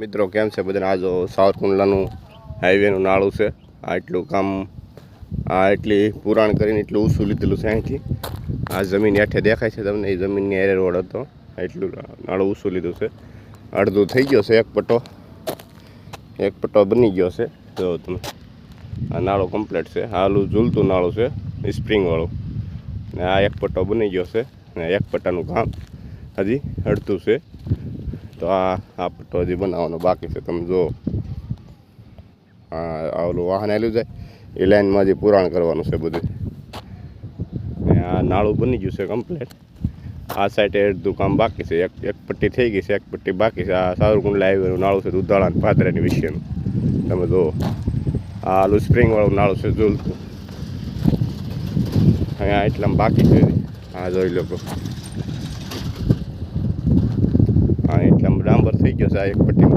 મિત્રો કેમ છે બધાને? આ જો સાવરકુંડલાનું હાઈવેનું નાળું છે. આ એટલું કામ એટલી પુરાણ કરીને એટલું ઊંચું લીધેલું છે. અહીંથી આ જમીન હેઠે દેખાય છે તમને, એ જમીનની એરે રોડ હતો. એટલું નાળું ઊંચું લીધું છે. અડધું થઈ ગયો છે. એક પટ્ટો બની ગયો છે. જો તમે, આ નાળું કમ્પ્લીટ છે. હાલું ઝૂલતું નાળું છે, સ્પ્રિંગવાળું. ને આ એક પટ્ટો બની ગયો છે ને એક પટ્ટાનું કામ હજી અડધું છે. તો આ પટ્ટો હજી બનાવવાનો બાકી છે. તમે જો ઓલું વાહન આવેલું જાય એ લાઈનમાં હજી પુરાણ કરવાનું છે બધું. ને આ નાળું બની ગયું છે કમ્પ્લીટ. આ સાઈડે અડધું કામ બાકી છે. એક પટ્ટી થઈ ગઈ છે, એક પટ્ટી બાકી છે. આ સાવરકુંડલા હાઈવેનું નાળું છે, દુધાળા અને પાદરાની વિશેનું. તમે જુઓ, આ આલું સ્પ્રિંગવાળું નાળું છે ઝૂલતું. અહીંયા એટલામાં બાકી છે. આ જોઈ લો, હા એટલામાં ડાંબર થઈ ગયો છે. આ એક પટ્ટીમાં